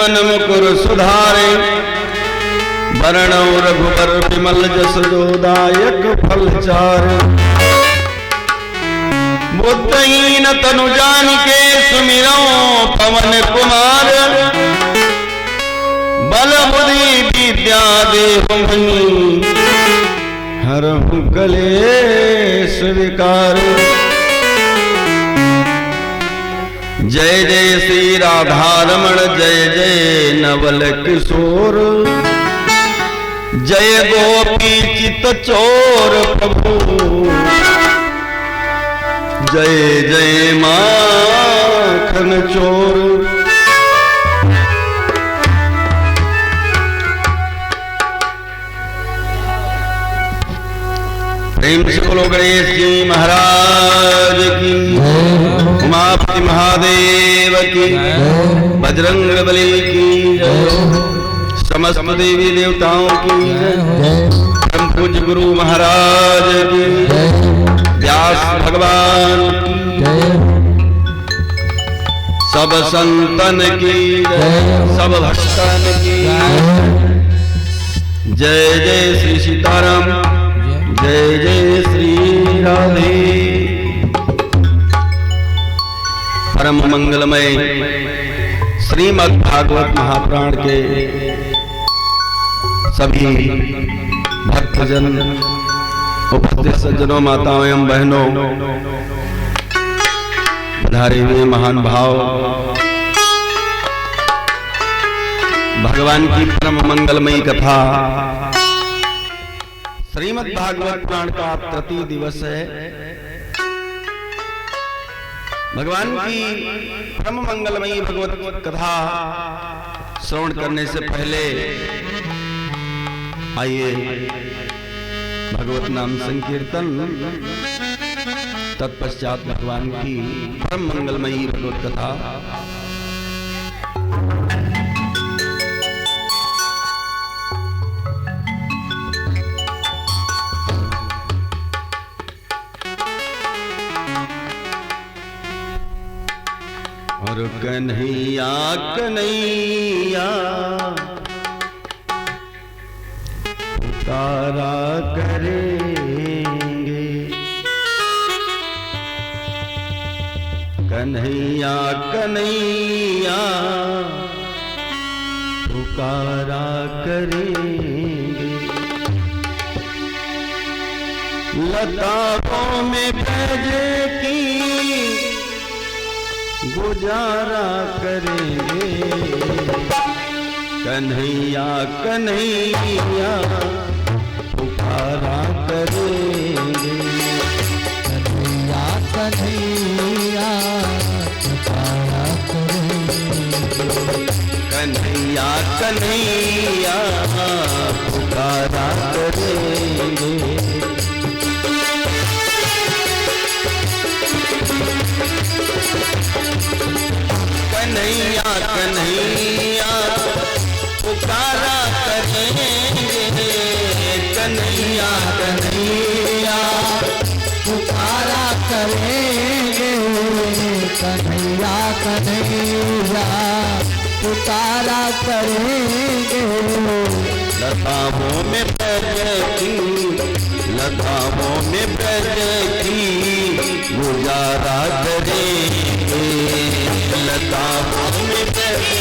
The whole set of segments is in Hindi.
मुकुर सुधारे वरणौ रघुबर विमल जस जोदायक फल चार। बुद्धहीन तनु जानिके सुमिरौ पवन कुमार। बल बुद्धि विद्या देहु मनि हरहु कलेश विकार। जय जय श्री राधारमण जय जय नवल किशोर। जय गोपी चित चोर प्रभु जय जय माखन चोर। प्रेम से बोलो गणेश जी महाराज की, उमापति महादेव की, बजरंग बली की, समस्त देवी देवताओं की, परम पूज्य गुरु महाराज की, व्यास भगवान की, सब संतन की, सब भक्तन की जय जय श्री सीताराम जय जय श्री राधे। परम मंगलमय श्रीमद् भागवत महापुराण के सभी भक्तजन, उपस्थित सज्जनों, माताओं एवं बहनों, पधारे हुए महान भाव, भगवान की परम मंगलमयी कथा श्रीमद् भागवत पुराण का तृतीय दिवस है। भगवान की परम मंगलमयी भगवत कथा श्रवण करने से पहले आइए भगवत नाम संकीर्तन, तत्पश्चात भगवान की परम मंगलमयी भगवत कथा। और कन्हैया कन्हैया पुकारा करेंगे। कन्हैया कन्हैया पुकारा करेंगे। लताओं में बहजे की गुजारा करेंगे। कन्हैया कन्हैया पुकारा करेंगे। कन्हैया कन्हैया पुकारा करेंगे। कन्हैया कन्हैया पुकारा करेंगे। कन्हैया कन्हैया पुकारा करेंगे। कन्हैया कन्हैया पुकारा करेंगे। कन्हैया कन्हैया पुकारा करेंगे। लताओं में बैठी, लताओं में बैठी गुजारा करेंगे। लताओं में बैठी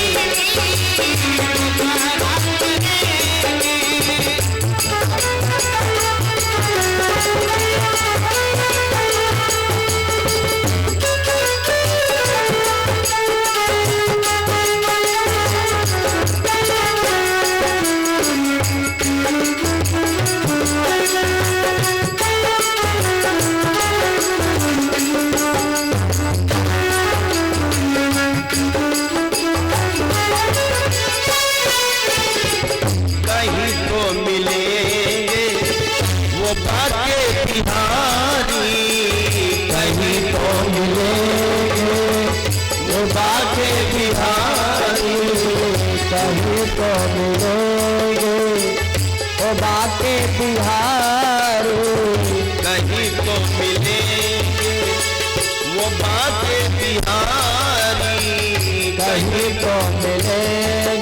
बाके बिहारी। कहीं तो मिलेंगे वो बाके बिहारी। कहीं तो मिलेंगे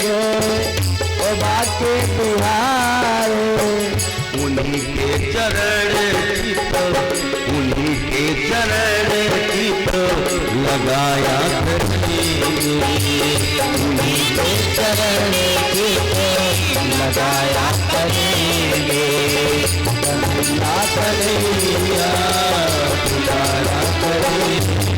के बिहारे उन्हीं के चरण चित, उन्हीं के चरण चित लगाया करेंगे, उन्हीं के चरण चित लगाया करेंगे। कन्हैया कन्हैया पुकारा करेंगे।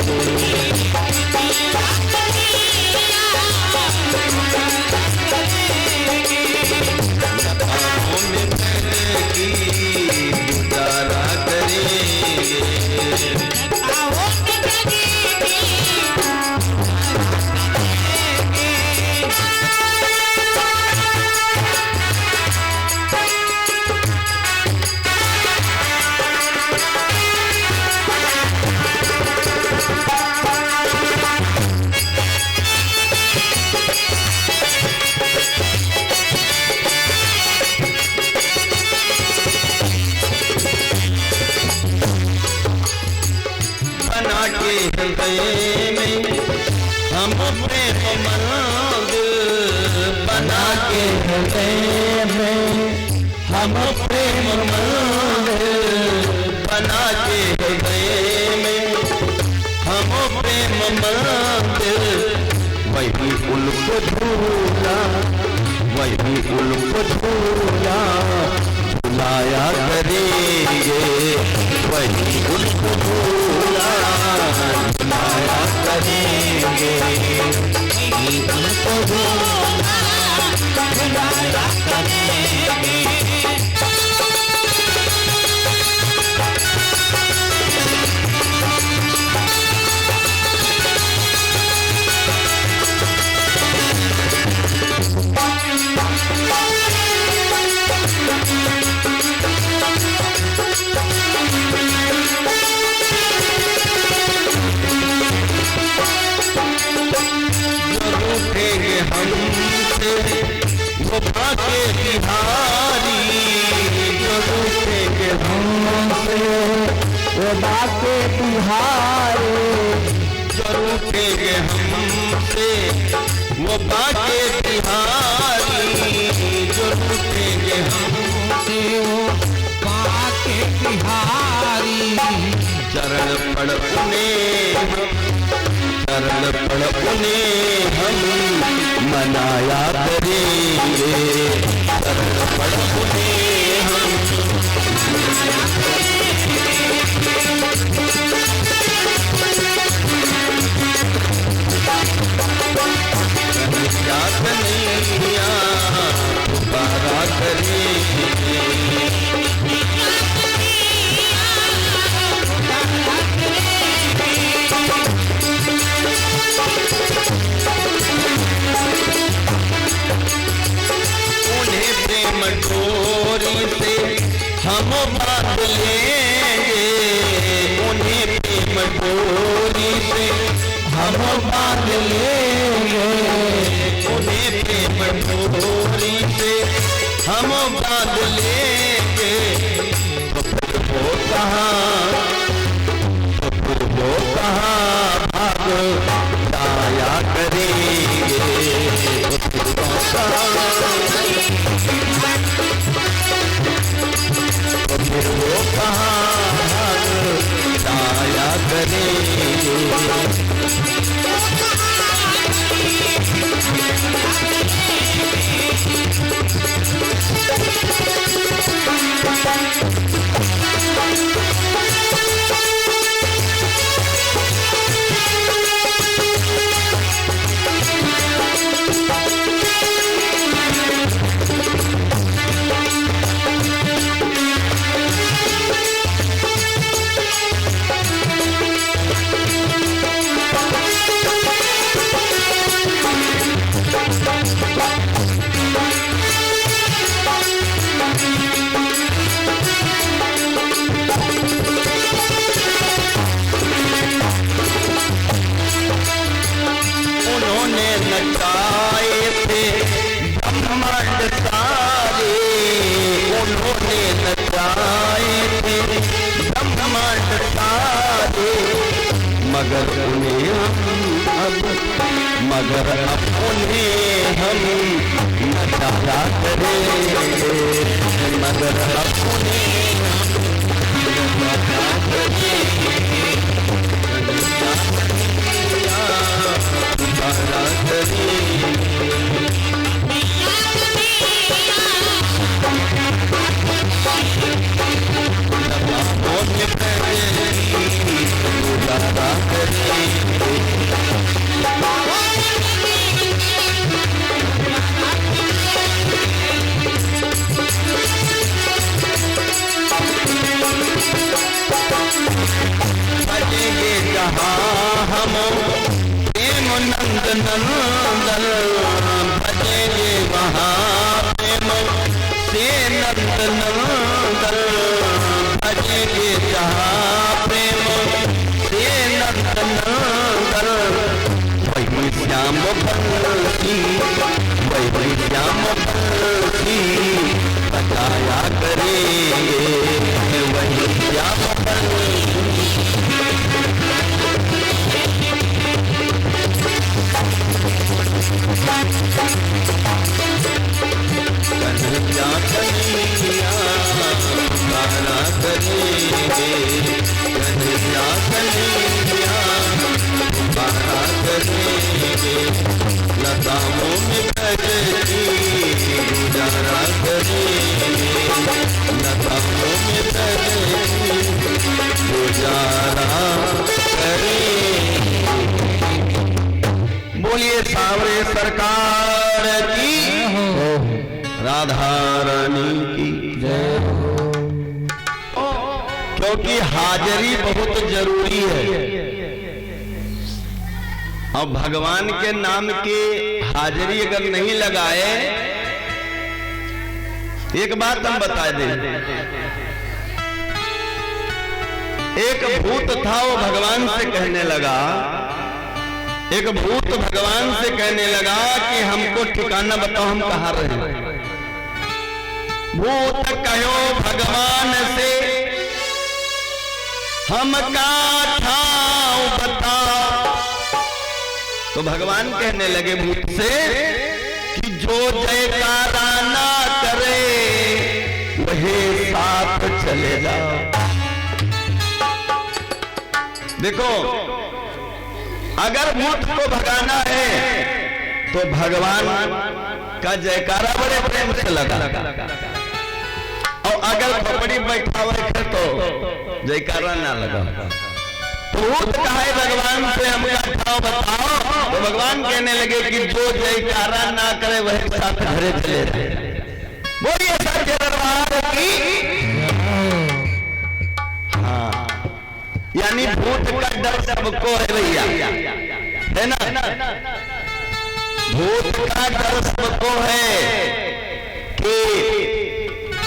गुजारा करेंगे। बना के हृदय में हम प्रेम मंदिर, बना के हृदय में हम प्रेम मंदिर, बना के हृदय में हम प्रेम मंदिर, वही उनको झूला, वही उनको झूला झुलाया करेंगे, वही उनको झूला झुलाया करेंगे, उनको झूला झुलाया करेंगे। हमसे वो बाके बिहारी, जो रूठेंगे हमसे वो बाके बिहारी, जो रूठेंगे हमसे वो बाके बिहारी, जो रूठेंगे हमसे वो बाके बिहारी। चरण पड़ उन्हें, चरण पड़ उन्हें हम मनाया करेंगे, चरण पड़ उन्हें हम मनाया कन्हैया पुकारा करेंगे। उन्हें प्रेम डोरी से हम बांध लेंगे, उन्हें प्रेम डोरी से हम बांध लेंगे, उन्हें प्रेम डोरी से हम बांध लेंगे। तो फिर वो कहाँ, तो फिर वो कहाँ भाग जाया करेंगे, तो फिर वो फिर वो कहाँ जाया करेंगे। मगर उन्हें अब उन्हें हम नचाया करें। पर अपने हम प्रेम नंद नंदन भजेंगे वहाँ प्रेम से नंद नंदन भजेंगे जहाँ प्रेम से नंद नंदन वही श्याम बंसी वही श्याम बंसी बचाया करेंगे वही श्याम बंसी कन्हैया कन्हैया गाना करेंगे कन्हैया कन्हैया गाना करेंगे लताओं में बजती गुजारा करेंगे लताओं में बजती गुजारा करेंगे। बोलिए सावरे सरकार की राधा रानी की जय। क्योंकि हाजिरी बहुत जरूरी है और भगवान के नाम की हाजिरी अगर नहीं लगाए, एक बात हम बता दें, एक भूत था वो भगवान से कहने लगा, एक भूत भगवान से कहने लगा कि हमको ठिकाना बताओ हम कहाँ रहे। भूत कहो भगवान से हम का ठाव बताओ। तो भगवान कहने लगे भूत से कि जो जयकारा ना करे वही साथ चले जाओ। देखो अगर भूत को भगाना है तो भगवान का जयकारा बड़े प्रेम से लगा, और अगर पपड़ी बैठा हुआ है तो जयकारा ना लगा। तो भूत कहा है भगवान से हमका ठाव बताओ, तो भगवान कहने लगे कि जो जयकारा ना करे वही साथ घरे चले जाए। बोलिए सच्चे दरबार की। हाँ, यानी भूत का डर सबको है भैया, है ना। भूत का डर सबको है कि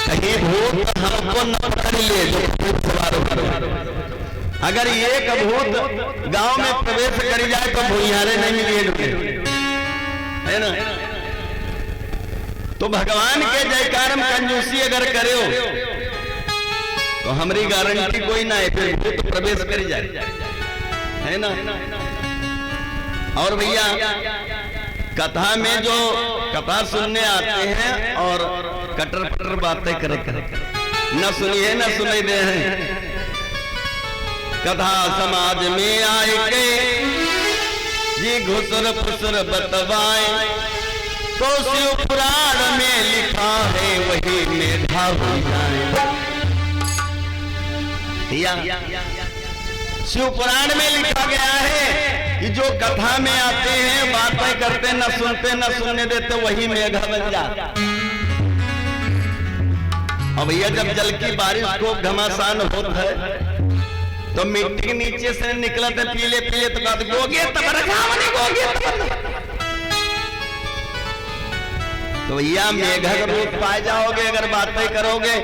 कहीं भूत हमको न पकड़ ले जो भूत सवार होकर। अगर एक भूत गांव में प्रवेश कर जाए तो भूइयारे नहीं मिलेंगे, है ना। तो भगवान के जयकार में कंजूसी अगर करे तो हमारी गारंटी कोई ना है, फिर भूत प्रवेश कर जाए, है ना। और भैया कथा में जो कथा सुनने आते हैं और कटर पटर बातें करे न सुनिए न सुने दे हैं। कथा समाज में आए के जी घुसर फुसर बतवाए तो शिव पुराण में लिखा है वही मेधा हो जाए। शिव पुराण में लिखा गया है कि जो कथा में आते हैं बातें करते न सुनते न सुनने देते वही मेघा बन जाता। अब भैया जब जल की बारिश को घमासान होता है तो मिट्टी के नीचे से निकलते पीले पीले तो कहते गोगे तो भैया मेघा का रूप पाए जाओगे अगर बातें करोगे।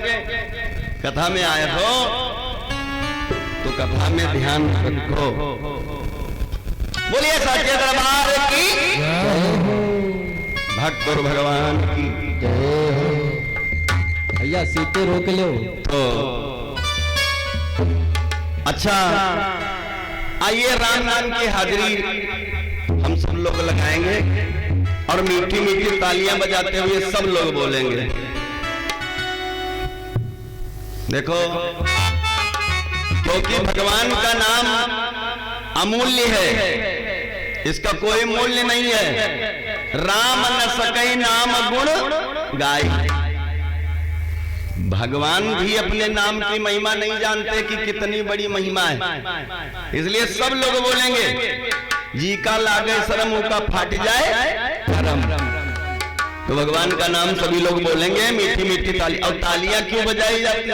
कथा में आए हो तो कथा में ध्यान रखो। बोलिए सच्चे दरबार की भक्त और भगवान की जय हो। भैया सीते रोक लो तो अच्छा आइए राम नाम की हाजिरी हम सब लोग लगाएंगे और मीठी मीठी तालियां बजाते हुए सब लोग बोलेंगे देखो, क्योंकि भगवान का नाम अमूल्य है, इसका कोई मूल्य नहीं है। राम न सकै नाम गुण गाय। भगवान भी अपने नाम की महिमा नहीं जानते कि कितनी बड़ी महिमा है, इसलिए सब लोग बोलेंगे जी का लागे शरम का फाट जाए करम। तो भगवान का नाम सभी लोग बोलेंगे, मीठी मीठी ताली। और तालियां क्यों बजाई जाती?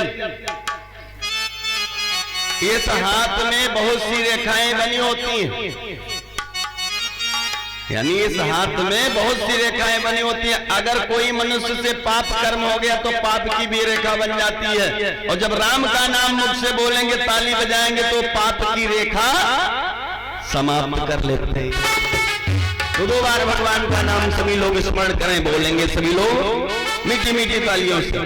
इस हाथ में बहुत सी रेखाएं बनी होती हैं, यानी इस हाथ में बहुत सी रेखाएं बनी होती हैं। अगर कोई मनुष्य से पाप कर्म हो गया तो पाप की भी रेखा बन जाती है, और जब राम का नाम मुख से बोलेंगे, ताली बजाएंगे, तो पाप की रेखा समाप्त कर लेते हैं। तो 2 बार भगवान का नाम सभी लोग स्मरण करें, बोलेंगे सभी लोग मीठी मीठी तालियों से।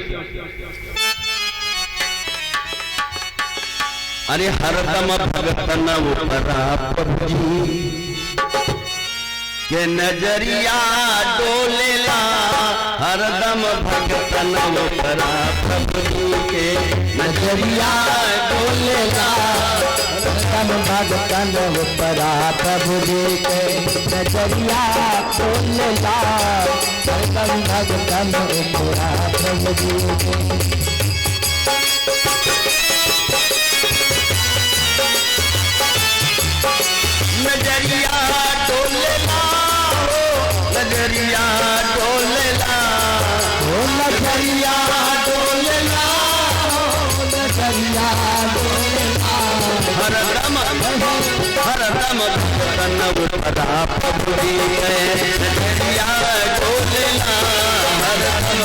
अरे हरदम भगतन प्रभु के नजरिया डोलेला, हरदम भगतन प्रभु के नजरिया डोलेला, हरदम भगतन प्रभु के नजरिया डोलेला, हरदम भगतन प्रभु के। नजरिया डोलेला, नजरिया डोलेला, नजरिया डोलेला, नजरिया डोलेला, हरदम हरदम भगतन प्रभु के नजरिया डोलेला, हरदम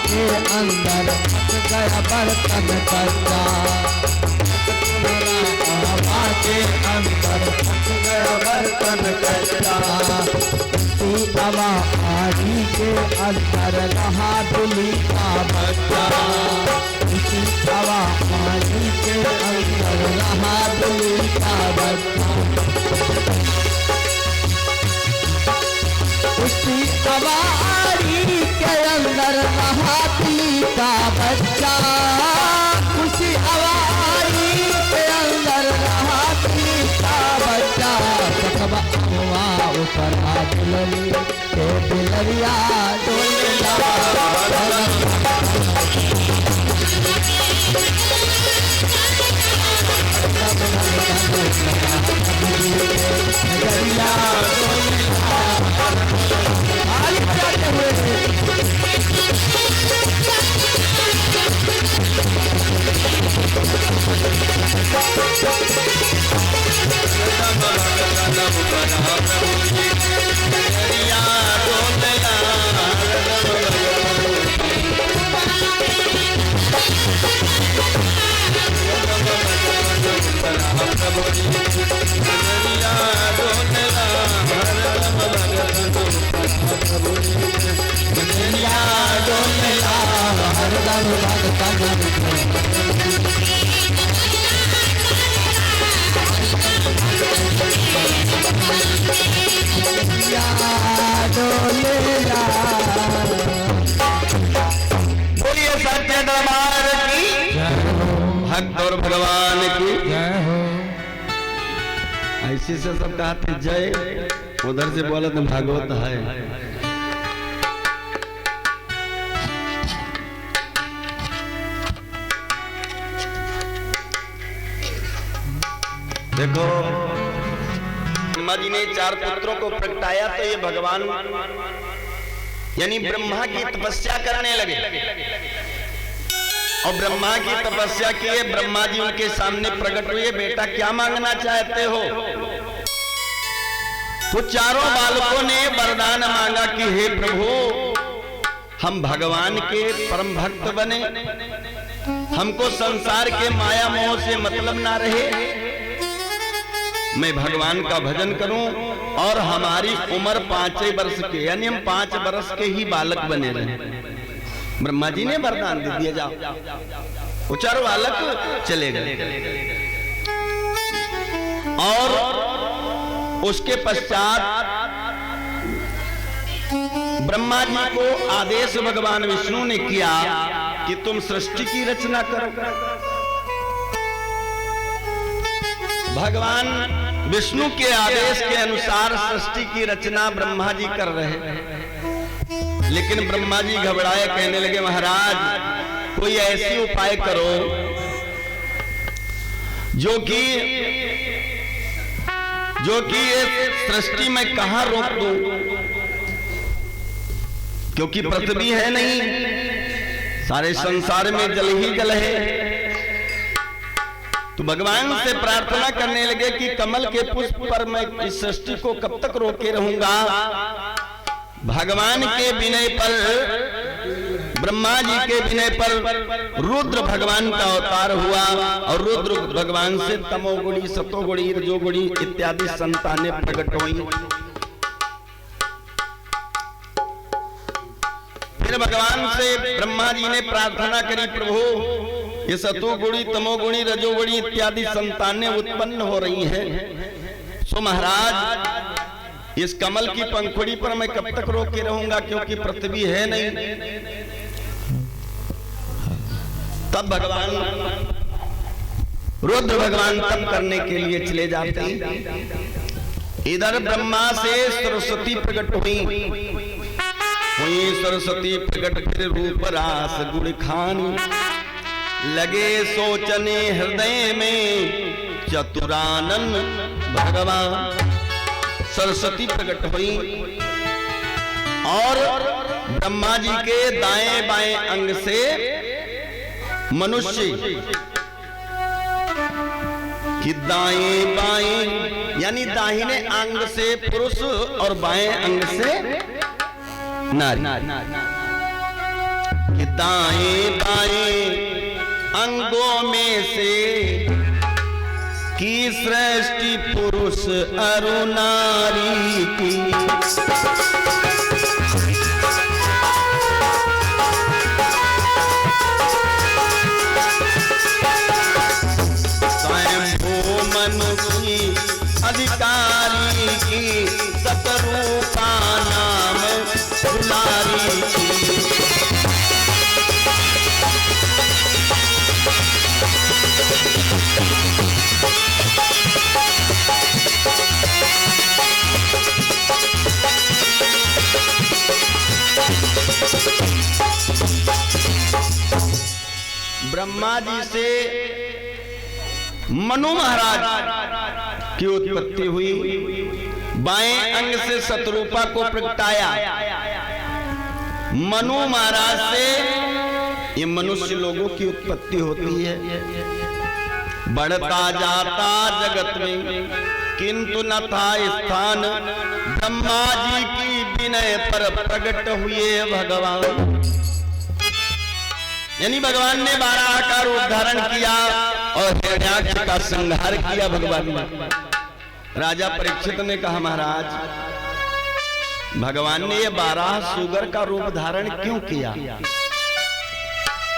के अंदर गया बर्तन कच्चा, हवा के अंदर गया बर्तन कच्चा, हवा आरी के अंदर रहा दुली का बच्चा, इसी हवा आरी के अंदर रहा दुली का बच्चा, उसी हवा आरी के अंदर रहा दुली का बच्चा, उसी हवा आरी के अंदर रहा दुली का बच्चा, सकबा हुआ ऊपर दुलरी के दुलरिया डोलेला, नजरिया बोलिए सत्य दरबार की भक्त और भगवान की जय हो। ऐसे से सब कहते जय, उधर से बोला तो भागवत है। देखो, ब्रह्मा जी ने 4 पुत्रों को प्रगटाया तो ये भगवान यानी ब्रह्मा की तपस्या करने लगे, और ब्रह्मा की तपस्या किए। ब्रह्मा जी उनके सामने प्रकट हुए, बेटा क्या मांगना चाहते हो? तो चारों बालकों ने वरदान मांगा कि हे प्रभु, हम भगवान के परम भक्त बने हमको संसार के माया मोह से मतलब ना रहे, मैं भगवान का भजन करूं और हमारी उम्र 5 वर्ष के, यानी हम 5 वर्ष के ही बालक बने रहे। ब्रह्मा जी ने वरदान दे दिया, जाओ वो चारों बालक चले गए। और उसके पश्चात ब्रह्मा जी को आदेश भगवान विष्णु ने किया कि तुम सृष्टि की रचना करो। भगवान विष्णु के आदेश के अनुसार सृष्टि की रचना ब्रह्मा जी कर रहे हैं। लेकिन ब्रह्मा जी घबराए, कहने लगे महाराज कोई ऐसी उपाय करो जो कि ये सृष्टि में कहां रोक दूं, क्योंकि पृथ्वी है नहीं, सारे संसार में जल ही जल है। तो भगवान से प्रार्थना करने लगे कि कमल के पुष्प पर मैं इस सृष्टि को कब तक रोके रहूंगा। भगवान के विनय पर, ब्रह्मा जी के विनय पर रुद्र भगवान का अवतार हुआ और रुद्र भगवान से तमोगुणी, सतोगुणी, रजोगुणी इत्यादि संतानें प्रकट हुई। फिर भगवान से ब्रह्मा जी ने प्रार्थना करी, प्रभु ये सतोगुणी, तमोगुणी, रजोगुणी इत्यादि संतानें उत्पन्न हो रही हैं, सो महाराज इस कमल की पंखुड़ी पर मैं कब तक रोके रहूंगा, क्योंकि पृथ्वी है नहीं। तब भगवान रुद्र भगवान तप करने के लिए चले जाते हैं। इधर ब्रह्मा से सरस्वती प्रकट हुई सरस्वती प्रकट फिर रूप रास गुण खानी, लगे सोचने हृदय में चतुरानन भगवान। सरस्वती प्रकट हुई और ब्रह्मा जी के दाएं बाएं अंग से मनुष्य कि दाएं बाएं, यानी दाहिने अंग से पुरुष और बाएं अंग से नारी, कि दाएं बाएं अंगों में से की सृष्टि पुरुष अरु नारी की। मनुष्य अधिकारी की सतरूपा नाम दुलारी की। ब्रह्मा जी से मनु महाराज की उत्पत्ति हुई, बाएं अंग से शत्रुपा को प्रगटाया। मनु महाराज से ये मनुष्य लोगों की उत्पत्ति होती है। बढ़ता जाता जगत में किंतु न था स्थान, ब्रह्मा जी की विनय पर प्रकट हुए भगवान। यानी भगवान ने 12 का रूप धारण किया और हिरण्याक्ष का संहार किया। भगवान ने, राजा परीक्षित ने कहा महाराज भगवान ने ये 12 सुगर का रूप धारण क्यों किया?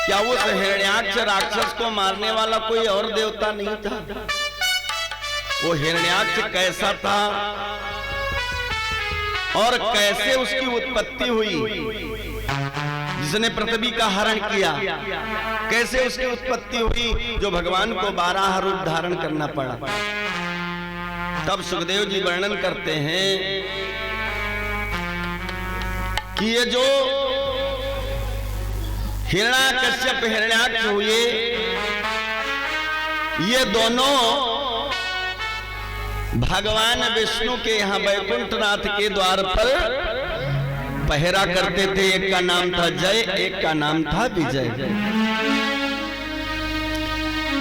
क्या वो हिरण्याक्ष राक्षस को मारने वाला कोई और देवता नहीं था? वो हिरण्याक्ष कैसा था और कैसे उसकी उत्पत्ति हुई, जिसने पृथ्वी का हरण किया, कैसे उसकी उत्पत्ति हुई जो भगवान को 12 रूप धारण करना पड़ा? तब सुखदेव जी वर्णन करते हैं कि ये जो हिरण्याकश्यप हिरण्याक्ष हुए, ये दोनों भगवान विष्णु के यहाँ वैकुंठनाथ के द्वार पर पहरा करते थे। एक का नाम था जय, एक का नाम था विजय।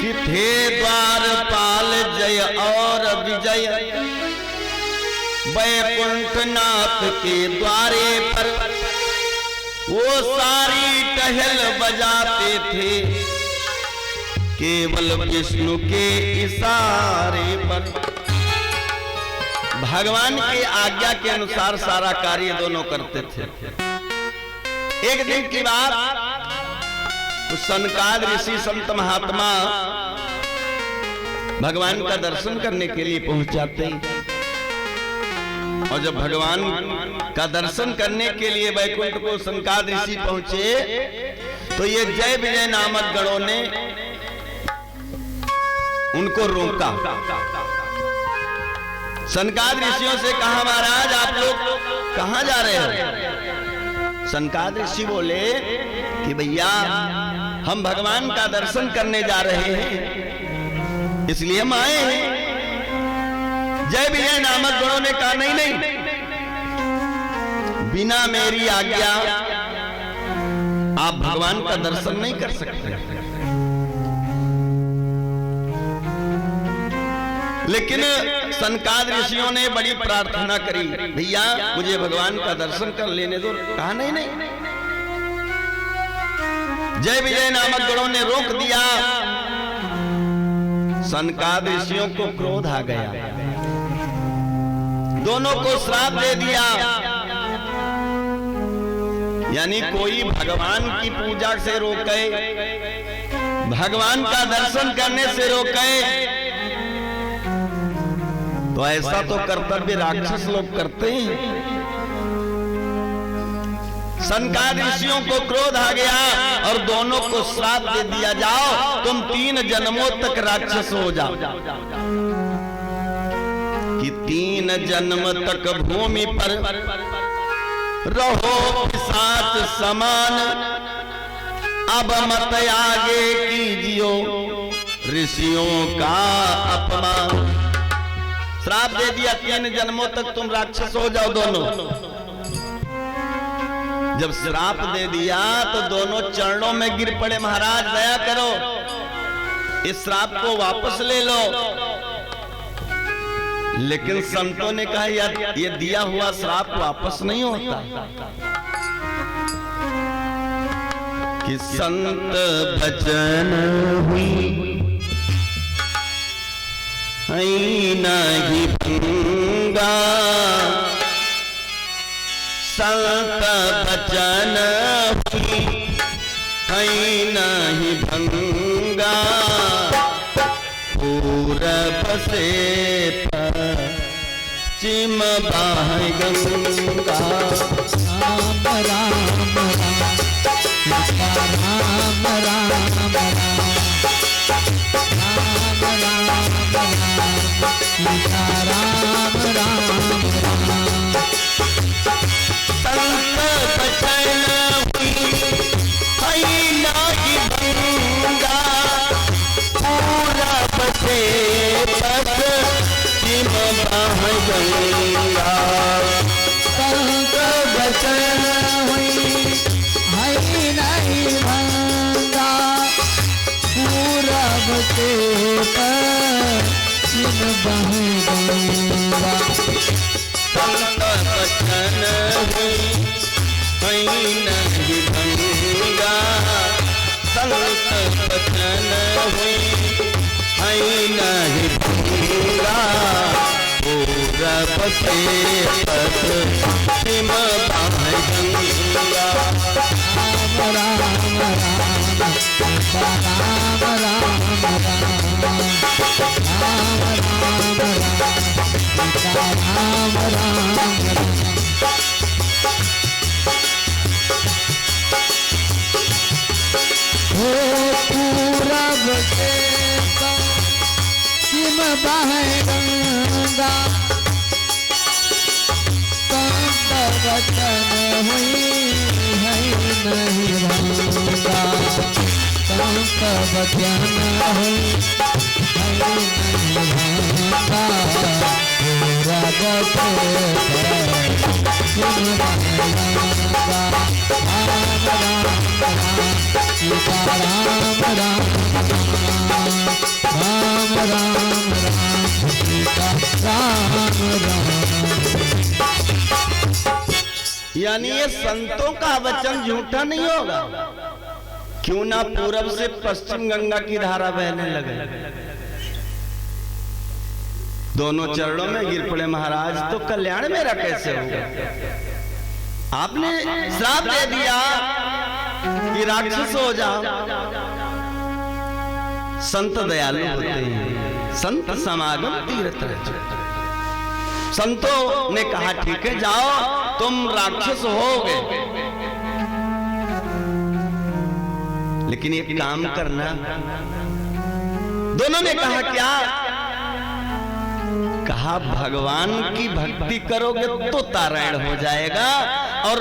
कि थे द्वारपाल जय और विजय वैकुंठनाथ के द्वारे पर। वो सारी टहल बजाते थे केवल विष्णु के इशारे पर भगवान की आज्ञा के अनुसार सारा कार्य दोनों करते थे। एक दिन की बात, तो सनकाद ऋषि संत महात्मा भगवान का दर्शन करने के लिए पहुंच जाते हैं। और जब भगवान का दर्शन करने के लिए वैकुंठ को सनकाद ऋषि पहुंचे, तो ये जय विजय नामक गणों ने उनको रोका। सनकाद ऋषियों से कहा, महाराज आप लोग कहां जा रहे हो? सनकाद ऋषि बोले कि भैया हम भगवान का दर्शन करने जा रहे हैं, इसलिए हम आए हैं। जय विजय नामक गणों ने कहा, नहीं नहीं, बिना मेरी आज्ञा आप भगवान का दर्शन नहीं कर सकते। लेकिन सनकाद ऋषियों ने बड़ी प्रार्थना करी, भैया मुझे भगवान का दर्शन कर लेने दो। कहा नहीं नहीं। जय विजय नामक गणों ने रोक दिया। सनकाद ऋषियों को क्रोध आ गया, दोनों को श्राप दे दिया। यानी कोई भगवान की पूजा से रोके, भगवान का दर्शन करने से रोके, तो ऐसा तो कर्तव्य राक्षस लोग करते हैं। सनकाद ऋषियों को क्रोध आ गया और दोनों को श्राप दे दिया, जाओ तुम 3 जन्मों तक राक्षस हो जाओ। कि 3 जन्म तक भूमि पर रहो पिशाच समान, अब मत आगे कीजियो ऋषियों का अपमान। श्राप दे दिया, 3 जन्मों तक तुम राक्षस हो जाओ दोनों। जब श्राप दे दिया तो दोनों चरणों में गिर पड़े, महाराज दया करो, इस श्राप को वापस ले लो। लेकिन संतों ने कहा, यार ये दिया हुआ श्राप वापस नहीं होता। कि संत भजन हुई नहीं भंगा, संत भजन हुई नहीं भंगा, पूरब से पश्चिम बहे गंगा। राम राम राम सीता राम राम राम, राम राम राम सीता राम राम राम। संत भजन हुई नहीं भंगा, पूरब से पश्चिम बहे गंगा। संत भजन हुई नहीं भंगा, पूरब से पश्चिम बहे गंगा। संत भजन हुई नहीं भंगा, संत भजन हुई नहीं भंगा, पूरब से पश्चिम बहे गंगा। राम राम राम सीता राम राम राम, राम राम राम सीता राम राम राम। हो पूरब से पश्चिम बहे गंगा, संत वचन हुई है नहीं भंगा, संत वचन हुई है नहीं भंगा, पूरब से पश्चिम बहे गंगा। राम राम राम सीता राम राम राम, राम राम राम सीता राम राम। यानी ये संतों का वचन झूठा नहीं होगा। क्यों ना पूरब से पश्चिम गंगा की धारा बहने लगे। दोनों चरणों में गिर पड़े महाराज, तो कल्याण मेरा कैसे होगा? आपने श्राप दे दिया कि राक्षस हो जाओ। संत दयालु होते हैं, संत समागम तीर्थ रचो। संतों ने कहा ठीक है जाओ, तुम राक्षस होगे, लेकिन एक काम करना। दोनों ने कहा क्या? कहा भगवान की भक्ति करोगे तो तारायण हो जाएगा, और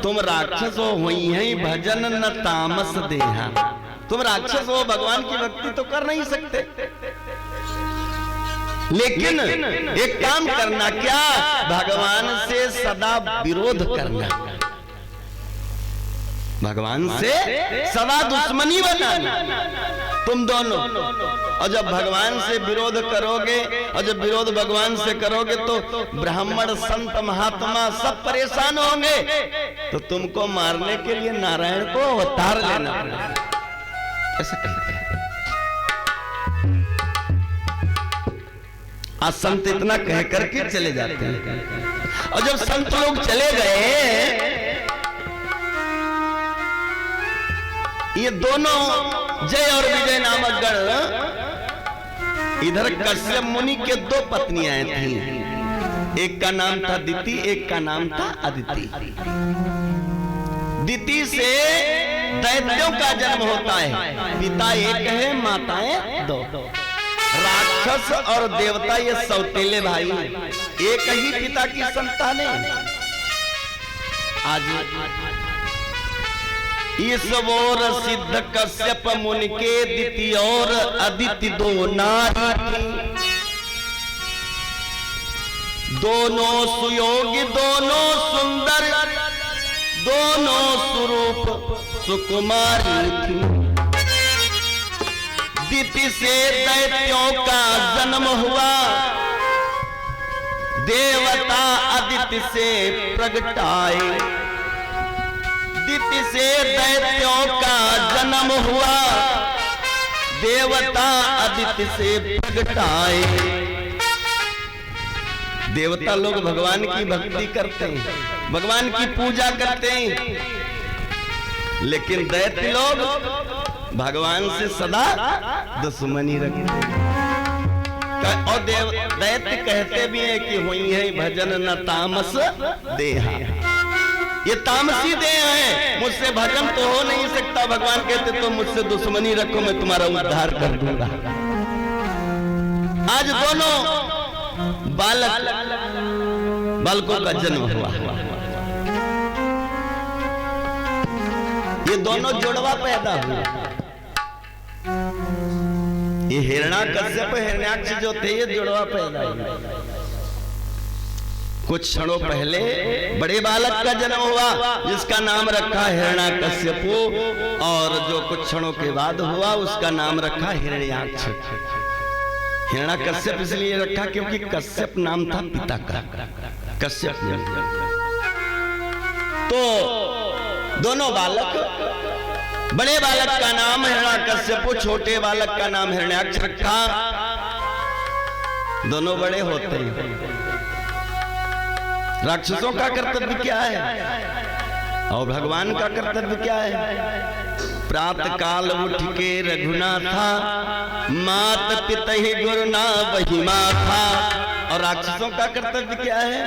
तुम राक्षस हो हुई है भजन न तामस देहा। तुम राक्षस हो, भगवान की भक्ति तो कर नहीं सकते, लेकिन एक काम करना, क्या? भगवान से सदा विरोध करना, भगवान से सदा दुश्मनी बनाना तुम दोनों। और जब भगवान से विरोध करोगे, और जब विरोध भगवान से करोगे, तो ब्राह्मण संत महात्मा सब परेशान होंगे, तो तुमको मारने के लिए नारायण को अवतार लेना पड़ेगा। ऐसा कहते हैं। आज संत इतना कह करके चले जाते हैं, और जब संत लोग चले गए, ये दोनों जय और विजय नामक गण, इधर कश्यप मुनि के दो पत्नियां थीं। एक का नाम था दिति, एक का नाम था अदिति। दिति से दैत्यों का जन्म होता है, पिता एक है, माताएं दो। राक्षस और देवता ये सौतेले भाई, एक ही पिता की संतान है। आज इस ओर सिद्ध कश्यप मुनि के दिति और अदिति दो नारी थी। दोनों सुयोगी, दोनों सुंदर, दोनों स्वरूप सुकुमारी थी। दिति से दैत्यों का जन्म हुआ, देवता अदिति से प्रगटाए। दिति से दैत्यों का जन्म हुआ, देवता अदिति से प्रगटाए। देवता लोग भगवान की भक्ति करते हैं, भगवान की पूजा करते हैं, लेकिन दैत्य लोग भगवान से सदा दुश्मनी रखते हैं। और दैत्य कहते भी हैं कि हुई है भजन न तामस देहा। ये तामसी देह है, मुझसे भजन तो हो नहीं सकता। भगवान कहते तो मुझसे दुश्मनी रखो, मैं तुम्हारा उद्धार कर दूंगा। आज दोनों बालकों का जन्म हुआ। ये दोनों जुड़वा पैदा हुए। ये हिरण्याकश्यप हिरण्याक्ष जो थे, ये जुड़वा पैदा हुए। कुछ क्षणों पहले बड़े बालक का जन्म हुआ, जिसका नाम रखा हिरण्याकश्यप, और जो कुछ क्षणों के बाद हुआ उसका नाम रखा हिरण्याक्ष। हिरण्याकश्यप इसलिए रखा क्योंकि कश्यप नाम था पिता का, कश्यप। तो दोनों बालक, बड़े बालक का नाम हिरण्याकश्यप, छोटे बालक का नाम हिरण्याक्ष रखा। दोनों बड़े होते हैं। राक्षसों का कर्तव्य क्या है और भगवान का कर्तव्य क्या है? प्रातः काल उठ के रघुनाथा, मात पिता ही गुरुना वही माथा। और राक्षसों का कर्तव्य क्या है?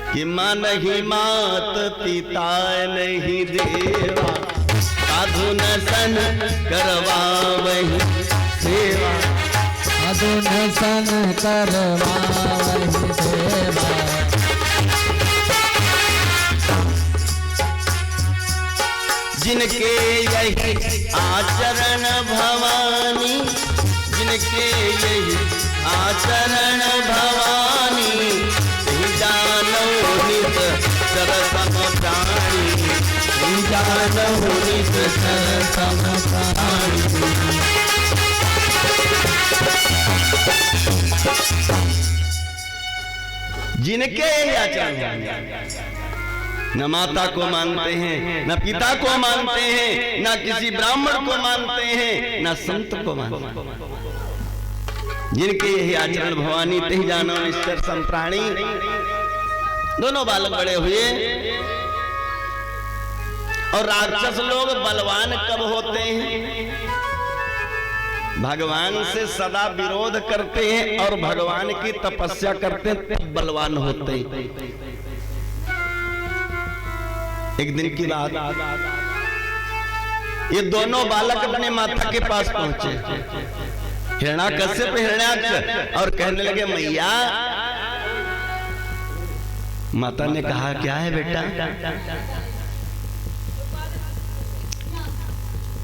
कि मां नहीं मात, पिता नहीं देवा, साधु न सन करवा वही सेवा, साधु न सन करवा वही सेवा। जिनके यही आचरण भवानी, जिनके यही आचरण भवानी, जानो नित सरसम प्राणी, जानो नित सरसम प्राणी। जिनके यही आचरण, न माता को मानते हैं, न पिता को मानते हैं, न किसी ब्राह्मण को मानते हैं, न संत को मानते हैं। जिनके यही आचरण भवानी तही जानो निश्चर संप्राणी। दोनों बालक बड़े हुए और राक्षस लोग बलवान कब होते हैं? भगवान से सदा विरोध करते हैं और भगवान की तपस्या करते हैं तब बलवान होते हैं। एक दिन की बात, ये दोनों बालक अपने माता के पास पहुंचे, हिरण्याकश्यप हिरण्याक्ष, और कहने लगे मैया। माता ने कहा क्या है बेटा?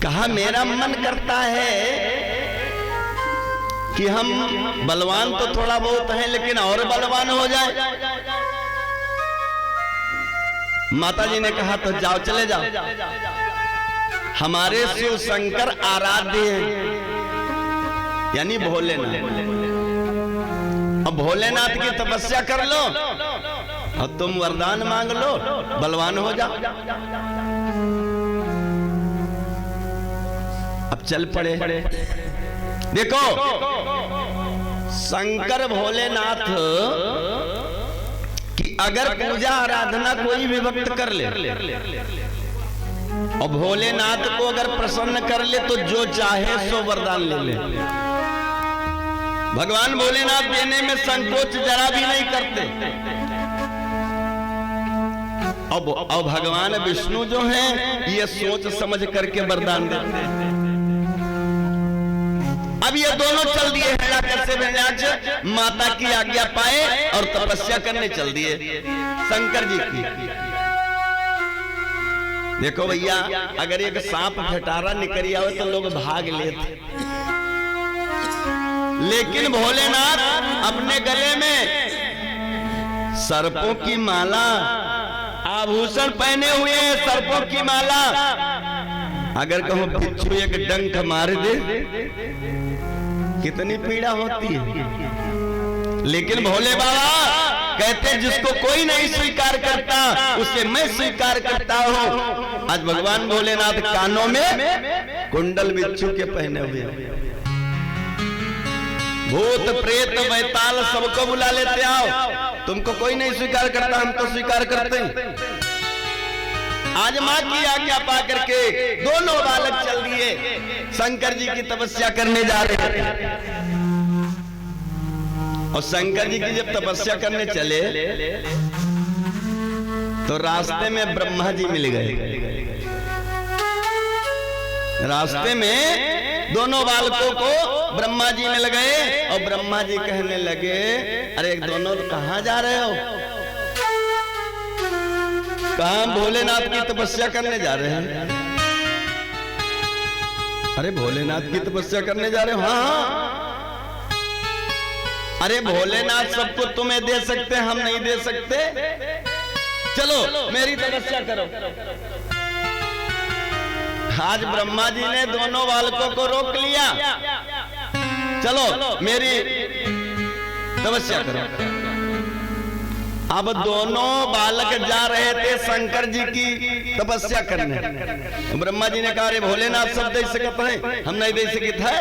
कहा मेरा मन करता है कि हम बलवान तो थोड़ा बहुत हैं लेकिन और बलवान हो जाए। माता जी ने कहा तो जाओ, चले जाओ। हमारे शिव शंकर आराध्य हैं, यानी भोलेनाथ। अब भोलेनाथ की तपस्या कर लो और तुम वरदान मांग लो, बलवान हो जाओ। अब चल पड़े। देखो शंकर भोलेनाथ की अगर पूजा आराधना कोई भी भक्त कर ले और भोलेनाथ को अगर प्रसन्न कर ले तो जो चाहे सो वरदान ले ले। भगवान भोलेनाथ देने में संकोच जरा भी नहीं करते। अब भगवान विष्णु जो हैं ये सोच समझ करके वरदान देते हैं। अब ये दोनों चल दिए हिरण्याकश्यप माता की आज्ञा पाए और तपस्या करने चल दिए शंकर जी की। देखो भैया, अगर एक सांप फटारा निकल आवे तो लोग भाग लेते, लेकिन भोलेनाथ अपने गले में सर्पों की माला, आभूषण पहने हुए हैं, सर्पों की माला। अगर कहो बिच्छू एक डंक मार दे कितनी पीड़ा होती है, लेकिन भोले बाबा कहते जिसको कोई नहीं स्वीकार करता उसे मैं स्वीकार करता हूं। आज भगवान भोलेनाथ कानों में कुंडल बिच्छू के पहने हुए, भूत प्रेत बैताल सबको बुला लेते, आओ। तुमको कोई नहीं स्वीकार करता, हम तो स्वीकार करते हैं। आज मां की आज्ञा पा करके दोनों बालक चल दिए, शंकर जी की तपस्या करने जा रहे हैं। और शंकर जी की जब तपस्या करने चले तो रास्ते में ब्रह्मा जी मिल गए। रास्ते में दोनों बालकों को ब्रह्मा जी मिल गए और ब्रह्मा जी कहने लगे, अरे दोनों कहां जा रहे हो? कहां? भोलेनाथ की तपस्या करने जा रहे हैं। अरे भोलेनाथ की तपस्या करने जा रहे हो? हाँ। अरे भोलेनाथ सबको तुम्हें दे सकते, हम नहीं दे सकते। चलो मेरी तपस्या करो। आज ब्रह्मा जी ने दोनों बालकों को रोक लिया, चलो मेरी तपस्या करो। अब दोनों बालक जा रहे थे शंकर जी की तपस्या करने। ब्रह्मा जी ने कहा, अरे भोलेनाथ सब दे सकत है, हम नहीं दे सकत है।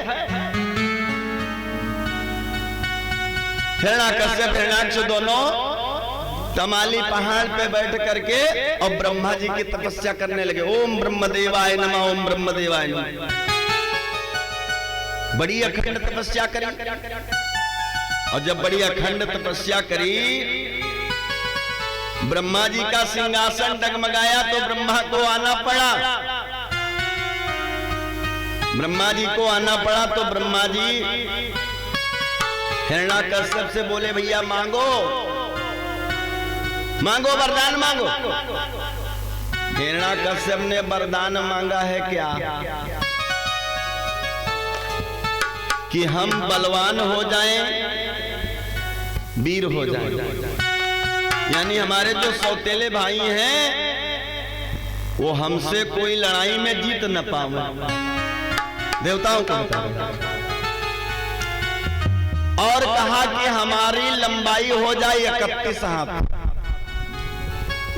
हिरण्याकश्यप हिरण्याक्ष दोनों तमाली पहाड़ पे बैठ करके और ब्रह्मा जी की तपस्या करने लगे। ओम ब्रह्मदेवाय नमः, ओम ब्रह्मदेवाय नमः। बड़ी अखंड तपस्या करी, और जब बड़ी अखंड तपस्या करी ब्रह्मा जी का सिंहासन डगमगाया तो ब्रह्मा को आना पड़ा। ब्रह्मा जी को आना पड़ा तो ब्रह्मा जी हिरण्याकश्यप से बोले, भैया मांगो मांगो, वरदान मांगो। हिरण्याकश्यप ने वरदान मांगा है क्या? कि हम बलवान हो जाएं, वीर हो जाएं। यानी हमारे जो सौतेले भाई हैं वो हमसे कोई लड़ाई में जीत न पावे। देवताओं को और कहा कि हमारी लंबाई हो जाए 31 हाथ,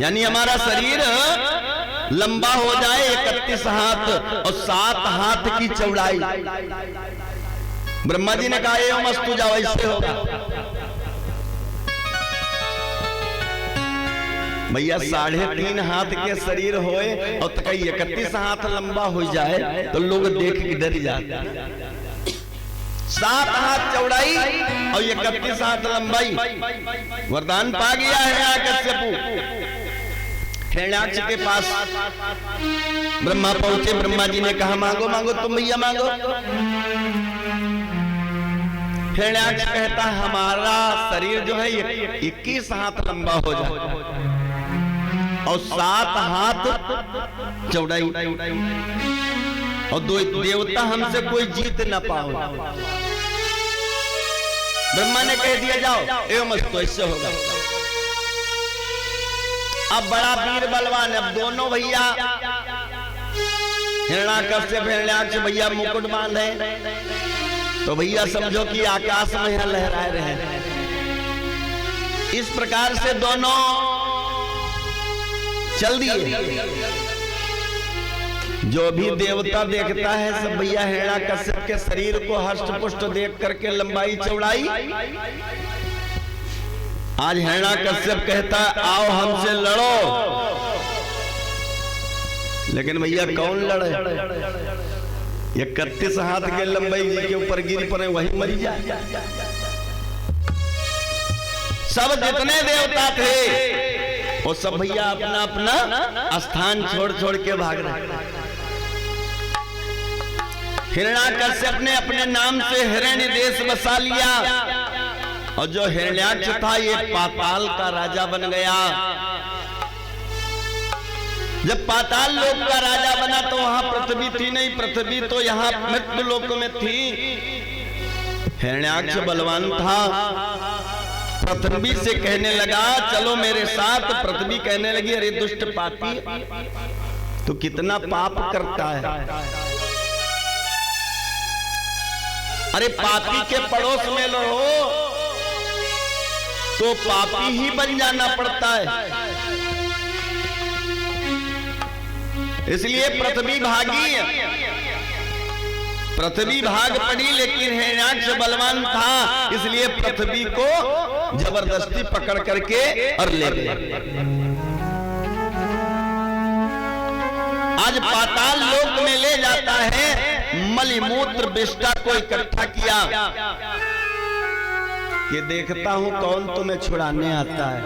यानी हमारा शरीर लंबा हो जाए 31 हाथ और 7 हाथ की चौड़ाई। ब्रह्मा जी ने कहा ये मस्तु जाओ, ऐसे होगा। भैया 3.5 हाथ के शरीर होए और तक 31 हाथ लंबा हो जाए तो लोग देख के डर जाते। 7 हाथ चौड़ाई और 31 हाथ लंबाई। वरदान पा गया है कश्यप। हिरण्याक्ष के पास ब्रह्मा पहुंचे। ब्रह्मा जी ने कहा मांगो मांगो, तुम भैया मांगो। हिरण्याक्ष कहता हमारा शरीर जो है 21 हाथ लंबा हो जाए और 7 हाथ चौड़ाई, और 2 देवता हमसे कोई जीत न पाओ। ब्रह्मा ने कह दिया जाओ एवं तो ऐसे होगा। अब बड़ा वीर बलवान, अब दोनों भैया हिरण्याकश्यप हिरण्याक्ष भैया मुकुट बांधे तो भैया समझो कि आकाश में यहां लहराए रहे। इस प्रकार से दोनों चल दिए। जो भी देवता देखता है सब भैया हिरण्याकश्यप के शरीर को हष्ट पुष्ट देख करके लंबाई चौड़ाई। आज हिरण्याकश्यप कहता आओ हमसे लड़ो, लेकिन भैया कौन लड़े? 31 हाथ के लंबाई के ऊपर गिर पड़े वही मरी जाए। सब जितने देवता थे वो सब भैया अपना अपना स्थान छोड़ छोड़ के भाग रहे। हिरण्याकश्यप ने अपने नाम से हिरण्य देश बसा लिया और जो हिरण्याक्ष था ये पाताल का राजा बन गया। जब पाताल लोक का राजा बना तो वहां पृथ्वी थी नहीं, पृथ्वी तो यहाँ मृत्यु लोक में थी। हिरण्याक्ष बलवान था। पृथ्वी से कहने लगा चलो मेरे साथ। पृथ्वी कहने लगी अरे दुष्ट पापी तो कितना पाप करता है, अरे पापी के पड़ोस में रहो तो पापी ही बन जाना पड़ता है। इसलिए पृथ्वी भागी, पृथ्वी भाग पड़ी, लेकिन हिरण्याक्ष बलवान था इसलिए पृथ्वी को जबरदस्ती पकड़ करके और ले गए। आज पाताल लोक में ले जाता है, मलिमूत्र विष्ठा को इकट्ठा किया कि देखता हूं कौन तुम्हें छुड़ाने आता है।